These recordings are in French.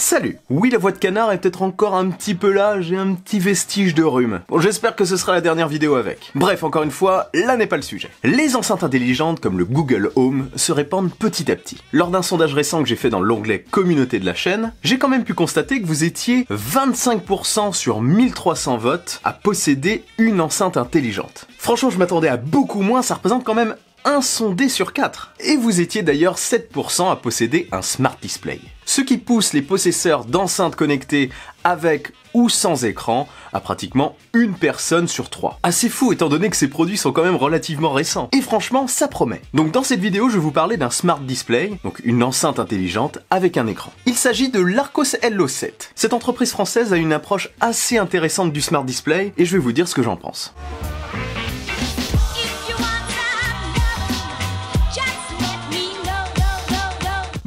Salut! Oui, la voix de canard est peut-être encore un petit peu là, j'ai un petit vestige de rhume. Bon, j'espère que ce sera la dernière vidéo avec. Bref, encore une fois, là n'est pas le sujet. Les enceintes intelligentes comme le Google Home se répandent petit à petit. Lors d'un sondage récent que j'ai fait dans l'onglet communauté de la chaîne, j'ai quand même pu constater que vous étiez 25% sur 1300 votes à posséder une enceinte intelligente. Franchement, je m'attendais à beaucoup moins, ça représente quand même un sondé sur 4. Et vous étiez d'ailleurs 7% à posséder un Smart Display. Ce qui pousse les possesseurs d'enceintes connectées avec ou sans écran à pratiquement une personne sur 3. Assez fou étant donné que ces produits sont quand même relativement récents. Et franchement, ça promet. Donc dans cette vidéo, je vais vous parler d'un Smart Display, donc une enceinte intelligente avec un écran. Il s'agit de l'Arcos LO7. Cette entreprise française a une approche assez intéressante du Smart Display et je vais vous dire ce que j'en pense.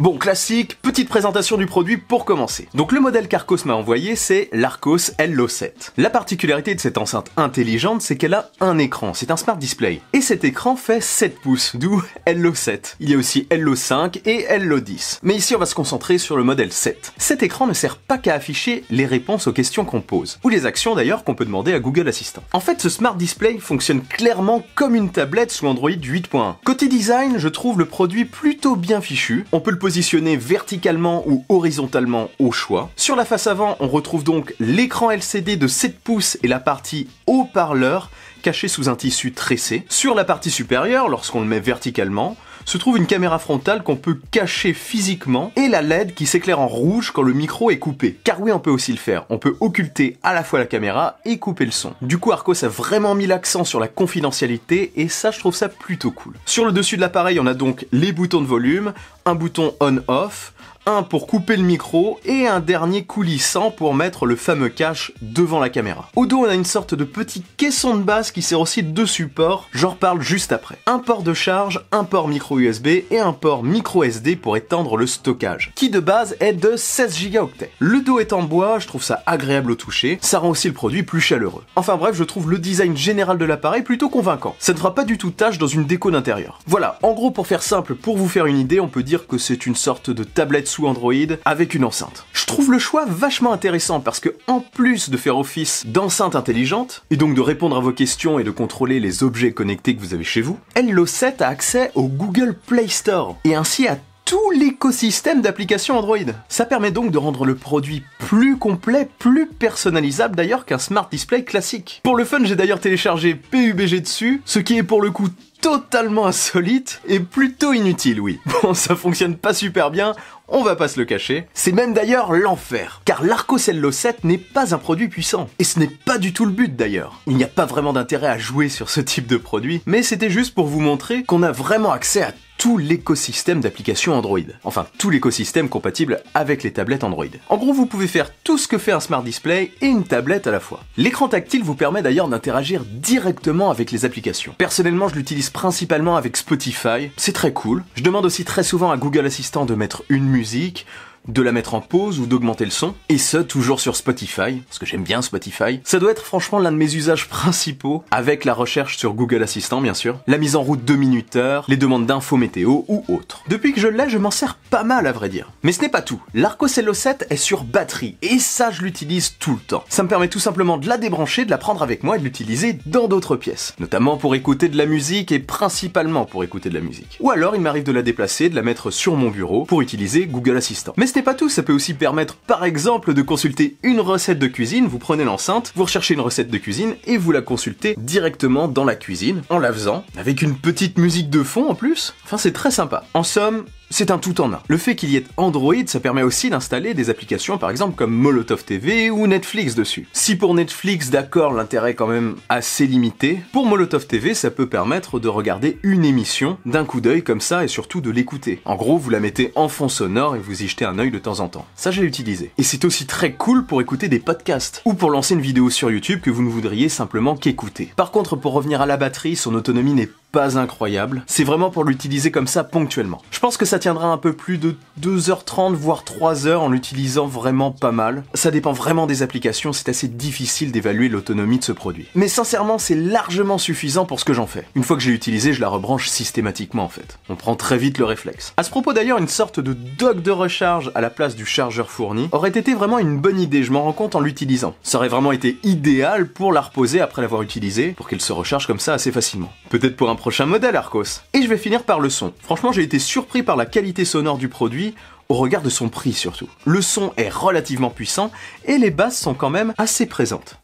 Bon, classique, petite présentation du produit pour commencer. Donc le modèle qu'Arcos m'a envoyé, c'est l'Arcos LO7. La particularité de cette enceinte intelligente, c'est qu'elle a un écran, c'est un Smart Display. Et cet écran fait 7 pouces, d'où LO7. Il y a aussi LO5 et LO10. Mais ici, on va se concentrer sur le modèle 7. Cet écran ne sert pas qu'à afficher les réponses aux questions qu'on pose, ou les actions d'ailleurs qu'on peut demander à Google Assistant. En fait, ce Smart Display fonctionne clairement comme une tablette sous Android 8.1. Côté design, je trouve le produit plutôt bien fichu. On peut le positionner verticalement ou horizontalement au choix. Sur la face avant, on retrouve donc l'écran LCD de 7 pouces et la partie haut-parleur cachée sous un tissu tressé. Sur la partie supérieure, lorsqu'on le met verticalement, se trouve une caméra frontale qu'on peut cacher physiquement et la LED qui s'éclaire en rouge quand le micro est coupé. Car oui, on peut aussi le faire. On peut occulter à la fois la caméra et couper le son. Du coup, Arcos a vraiment mis l'accent sur la confidentialité et ça, je trouve ça plutôt cool. Sur le dessus de l'appareil, on a donc les boutons de volume, un bouton on-off, un pour couper le micro et un dernier coulissant pour mettre le fameux cache devant la caméra. Au dos, on a une sorte de petit caisson de base qui sert aussi de support, j'en reparle juste après. Un port de charge, un port micro USB et un port micro SD pour étendre le stockage, qui de base est de 16 Go. Le dos est en bois, je trouve ça agréable au toucher, ça rend aussi le produit plus chaleureux. Enfin bref, je trouve le design général de l'appareil plutôt convaincant. Ça ne fera pas du tout tâche dans une déco d'intérieur. Voilà, en gros pour faire simple, pour vous faire une idée, on peut dire que c'est une sorte de tablette sous Android avec une enceinte. Je trouve le choix vachement intéressant parce que en plus de faire office d'enceinte intelligente et donc de répondre à vos questions et de contrôler les objets connectés que vous avez chez vous, LO7 a accès au Google Play Store et ainsi à tout l'écosystème d'applications Android. Ça permet donc de rendre le produit plus complet, plus personnalisable d'ailleurs qu'un Smart Display classique. Pour le fun, j'ai d'ailleurs téléchargé PUBG dessus, ce qui est pour le coup totalement insolite et plutôt inutile, oui. Bon, ça fonctionne pas super bien, on va pas se le cacher. C'est même d'ailleurs l'enfer, car l'Arcos LO7 n'est pas un produit puissant. Et ce n'est pas du tout le but d'ailleurs. Il n'y a pas vraiment d'intérêt à jouer sur ce type de produit, mais c'était juste pour vous montrer qu'on a vraiment accès à tout l'écosystème d'applications Android. Enfin, tout l'écosystème compatible avec les tablettes Android. En gros, vous pouvez faire tout ce que fait un Smart Display et une tablette à la fois. L'écran tactile vous permet d'ailleurs d'interagir directement avec les applications. Personnellement, je l'utilise principalement avec Spotify. C'est très cool. Je demande aussi très souvent à Google Assistant de mettre une musique, de la mettre en pause ou d'augmenter le son, et ce toujours sur Spotify, parce que j'aime bien Spotify. Ça doit être franchement l'un de mes usages principaux, avec la recherche sur Google Assistant bien sûr, la mise en route de minuteur, les demandes d'infos météo ou autres. Depuis que je l'ai, je m'en sers pas mal à vrai dire. Mais ce n'est pas tout, l'Arcos LO7 est sur batterie, et ça je l'utilise tout le temps. Ça me permet tout simplement de la débrancher, de la prendre avec moi et de l'utiliser dans d'autres pièces, notamment pour écouter de la musique et principalement pour écouter de la musique. Ou alors il m'arrive de la déplacer, de la mettre sur mon bureau pour utiliser Google Assistant. Mais ce n'est pas tout, ça peut aussi permettre par exemple de consulter une recette de cuisine, vous prenez l'enceinte, vous recherchez une recette de cuisine et vous la consultez directement dans la cuisine, en la faisant, avec une petite musique de fond en plus. Enfin c'est très sympa. En somme, c'est un tout en un. Le fait qu'il y ait Android, ça permet aussi d'installer des applications par exemple comme Molotov TV ou Netflix dessus. Si pour Netflix, d'accord, l'intérêt est quand même assez limité, pour Molotov TV, ça peut permettre de regarder une émission d'un coup d'œil comme ça et surtout de l'écouter. En gros, vous la mettez en fond sonore et vous y jetez un œil de temps en temps. Ça, j'ai utilisé. Et c'est aussi très cool pour écouter des podcasts ou pour lancer une vidéo sur YouTube que vous ne voudriez simplement qu'écouter. Par contre, pour revenir à la batterie, son autonomie n'est pas incroyable. C'est vraiment pour l'utiliser comme ça ponctuellement. Je pense que ça tiendra un peu plus de 2h30 voire 3h en l'utilisant vraiment pas mal. Ça dépend vraiment des applications, c'est assez difficile d'évaluer l'autonomie de ce produit. Mais sincèrement, c'est largement suffisant pour ce que j'en fais. Une fois que j'ai utilisé, je la rebranche systématiquement en fait. On prend très vite le réflexe. À ce propos d'ailleurs, une sorte de dock de recharge à la place du chargeur fourni aurait été vraiment une bonne idée, je m'en rends compte en l'utilisant. Ça aurait vraiment été idéal pour la reposer après l'avoir utilisée, pour qu'elle se recharge comme ça assez facilement. Peut-être pour un prochain modèle Arcos. Et je vais finir par le son. Franchement, j'ai été surpris par la qualité sonore du produit, au regard de son prix surtout. Le son est relativement puissant, et les basses sont quand même assez présentes.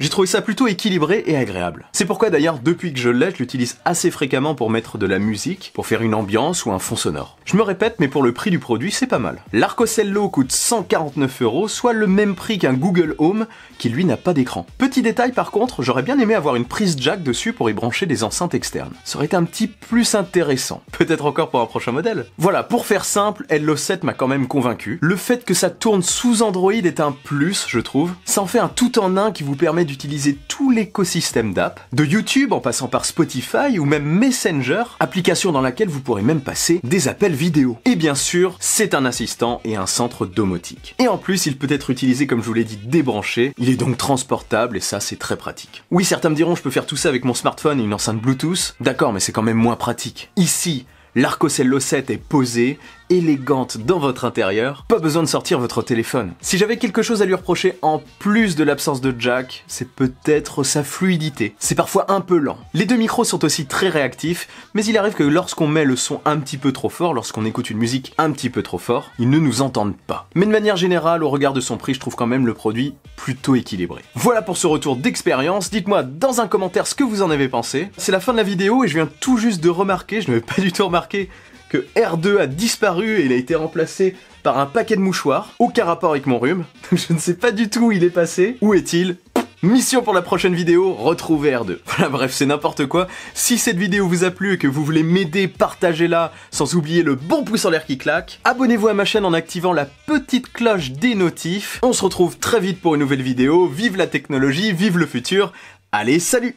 J'ai trouvé ça plutôt équilibré et agréable. C'est pourquoi d'ailleurs, depuis que je l'ai, je l'utilise assez fréquemment pour mettre de la musique, pour faire une ambiance ou un fond sonore. Je me répète, mais pour le prix du produit, c'est pas mal. L'Arcos Hello coûte 149 €, soit le même prix qu'un Google Home, qui lui n'a pas d'écran. Petit détail par contre, j'aurais bien aimé avoir une prise jack dessus pour y brancher des enceintes externes. Ça aurait été un petit plus intéressant. Peut-être encore pour un prochain modèle. Voilà, pour faire simple, Hello 7 m'a quand même convaincu. Le fait que ça tourne sous Android est un plus, je trouve. Ça en fait un tout-en-un qui vous permet d'utiliser tout l'écosystème d'app, de YouTube en passant par Spotify ou même Messenger, application dans laquelle vous pourrez même passer des appels vidéo. Et bien sûr, c'est un assistant et un centre domotique. Et en plus, il peut être utilisé, comme je vous l'ai dit, débranché. Il est donc transportable et ça, c'est très pratique. Oui, certains me diront, je peux faire tout ça avec mon smartphone et une enceinte Bluetooth. D'accord, mais c'est quand même moins pratique. Ici, l'Arcos Hello 7 est posée, élégante dans votre intérieur, pas besoin de sortir votre téléphone. Si j'avais quelque chose à lui reprocher en plus de l'absence de jack, c'est peut-être sa fluidité. C'est parfois un peu lent. Les deux micros sont aussi très réactifs, mais il arrive que lorsqu'on met le son un petit peu trop fort, lorsqu'on écoute une musique un petit peu trop fort, ils ne nous entendent pas. Mais de manière générale, au regard de son prix, je trouve quand même le produit plutôt équilibré. Voilà pour ce retour d'expérience, dites-moi dans un commentaire ce que vous en avez pensé. C'est la fin de la vidéo et je viens tout juste de remarquer, je n'avais pas du tout remarqué, que R2 a disparu et il a été remplacé par un paquet de mouchoirs. Aucun rapport avec mon rhume. Je ne sais pas du tout où il est passé. Où est-il ? Mission pour la prochaine vidéo, retrouver R2. Voilà, bref, c'est n'importe quoi. Si cette vidéo vous a plu et que vous voulez m'aider, partagez-la, sans oublier le bon pouce en l'air qui claque. Abonnez-vous à ma chaîne en activant la petite cloche des notifs. On se retrouve très vite pour une nouvelle vidéo. Vive la technologie, vive le futur. Allez, salut!